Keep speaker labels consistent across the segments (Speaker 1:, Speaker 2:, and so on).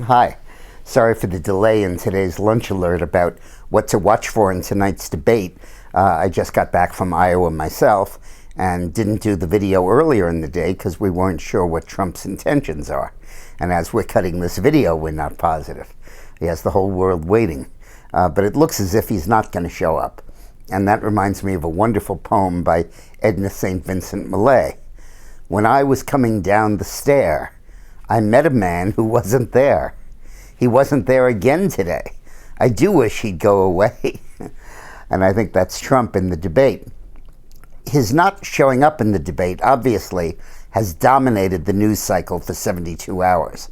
Speaker 1: Hi. Sorry for the delay in today's lunch alert about what to watch for in tonight's debate. I just got back from Iowa myself and didn't do the video earlier in the day because we weren't sure what Trump's intentions are. And as we're cutting this video, we're not positive. He has the whole world waiting. But it looks as if he's not going to show up. And that reminds me of a wonderful poem by Edna St. Vincent Millay. When I was coming down the stair, I met a man who wasn't there. He wasn't there again today. I do wish he'd go away. And I think that's Trump in the debate. His not showing up in the debate, obviously, has dominated the news cycle for 72 hours.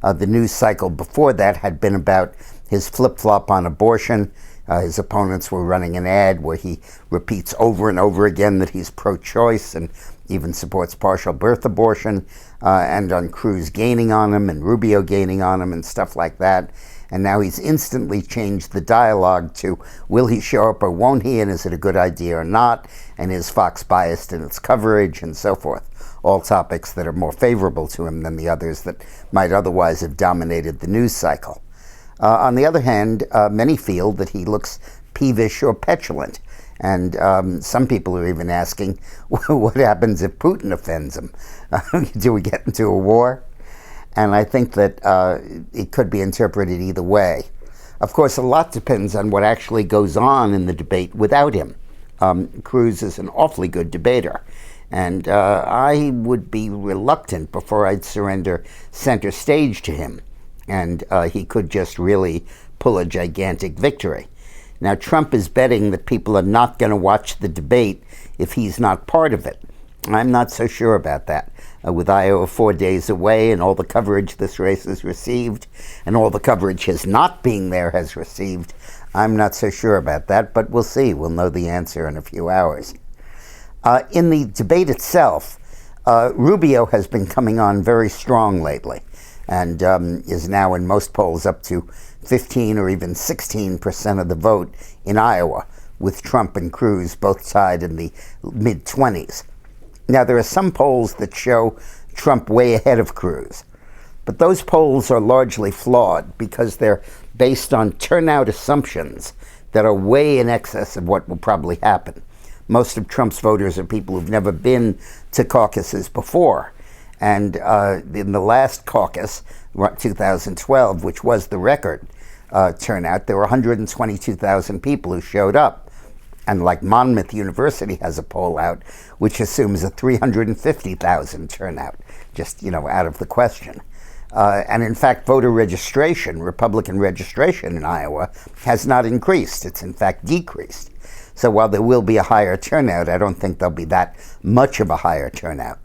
Speaker 1: The news cycle before that had been about his flip-flop on abortion. His opponents were running an ad where he repeats over and over again that he's pro-choice and even supports partial birth abortion, and on Cruz gaining on him and Rubio gaining on him and stuff like that. And now he's instantly changed the dialogue to, will he show up or won't he, and is it a good idea or not, and is Fox biased in its coverage, and so forth. All topics that are more favorable to him than the others that might otherwise have dominated the news cycle. On the other hand, many feel that he looks peevish or petulant. And some people are even asking, what happens if Putin offends him? Do we get into a war? And I think that it could be interpreted either way. Of course, a lot depends on what actually goes on in the debate without him. Cruz is an awfully good debater. And I would be reluctant before I'd surrender center stage to him. And he could just really pull a gigantic victory. Now, Trump is betting that people are not going to watch the debate if he's not part of it. I'm not so sure about that. With Iowa 4 days away and all the coverage this race has received, and all the coverage his not being there has received, I'm not so sure about that, but we'll see. We'll know the answer in a few hours. In the debate itself, Rubio has been coming on very strong lately, and is now in most polls up to 15 or even 16% of the vote in Iowa, with Trump and Cruz both tied in the mid-20s. Now, there are some polls that show Trump way ahead of Cruz, but those polls are largely flawed because they're based on turnout assumptions that are way in excess of what will probably happen. Most of Trump's voters are people who've never been to caucuses before. And in the last caucus, 2012, which was the record turnout, there were 122,000 people who showed up. And like Monmouth University has a poll out, which assumes a 350,000 turnout, just, out of the question. And in fact, voter registration, Republican registration in Iowa, has not increased. It's in fact decreased. So while there will be a higher turnout, I don't think there'll be that much of a higher turnout.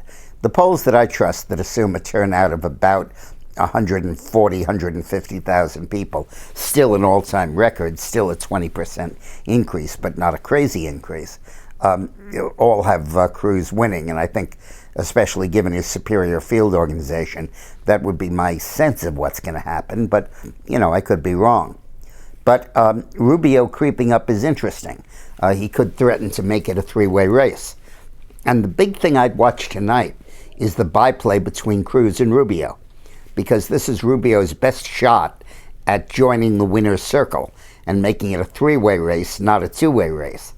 Speaker 1: The polls that I trust that assume a turnout of about 140, 150,000 people, still an all-time record, still a 20% increase, but not a crazy increase, all have Cruz winning. And I think, especially given his superior field organization, that would be my sense of what's going to happen. But, I could be wrong. But Rubio creeping up is interesting. He could threaten to make it a three-way race. And the big thing I'd watch tonight is the byplay between Cruz and Rubio, because this is Rubio's best shot at joining the winner's circle and making it a three-way race, not a two-way race.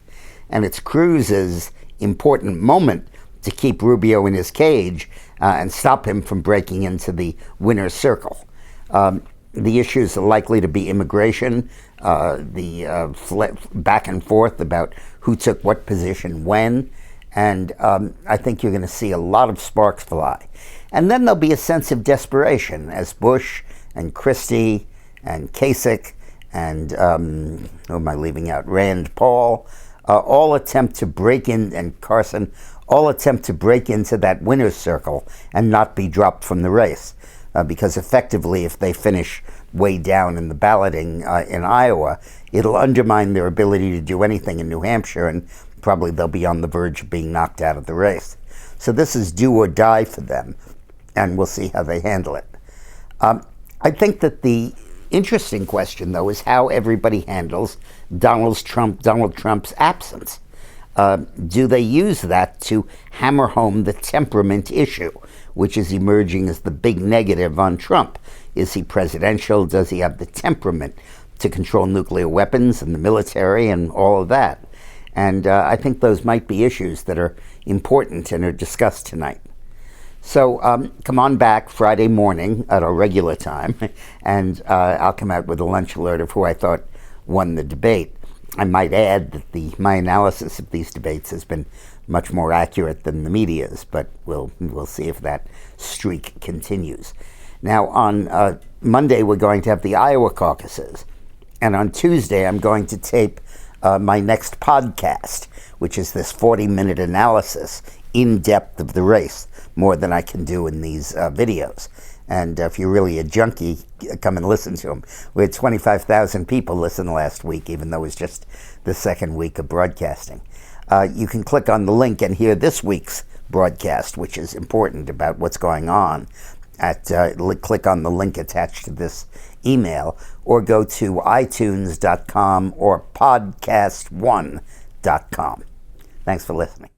Speaker 1: And it's Cruz's important moment to keep Rubio in his cage and stop him from breaking into the winner's circle. The issues are likely to be immigration, the back and forth about who took what position when, and I think you're going to see a lot of sparks fly. And then there'll be a sense of desperation as Bush and Christie and Kasich and, who am I leaving out, Rand Paul, all attempt to break in, and Carson, all attempt to break into that winner's circle and not be dropped from the race. Because effectively, if they finish way down in the balloting in Iowa, it'll undermine their ability to do anything in New Hampshire, and probably they'll be on the verge of being knocked out of the race. So this is do or die for them, and we'll see how they handle it. I think that the interesting question, though, is how everybody handles Donald Trump's absence. Do they use that to hammer home the temperament issue, which is emerging as the big negative on Trump. Is he presidential? Does he have the temperament to control nuclear weapons and the military and all of that? And I think those might be issues that are important and are discussed tonight. So come on back Friday morning at our regular time, and I'll come out with a lunch alert of who I thought won the debate. I might add that my analysis of these debates has been much more accurate than the media's, but we'll see if that streak continues. Now, on Monday, we're going to have the Iowa caucuses, and on Tuesday, I'm going to tape my next podcast, which is this 40-minute analysis in depth of the race, more than I can do in these videos. And if you're really a junkie, come and listen to them. We had 25,000 people listen last week, even though it was just the second week of broadcasting. You can click on the link and hear this week's broadcast, which is important about what's going on. Click on the link attached to this email, or go to itunes.com or podcast1.com. Thanks for listening.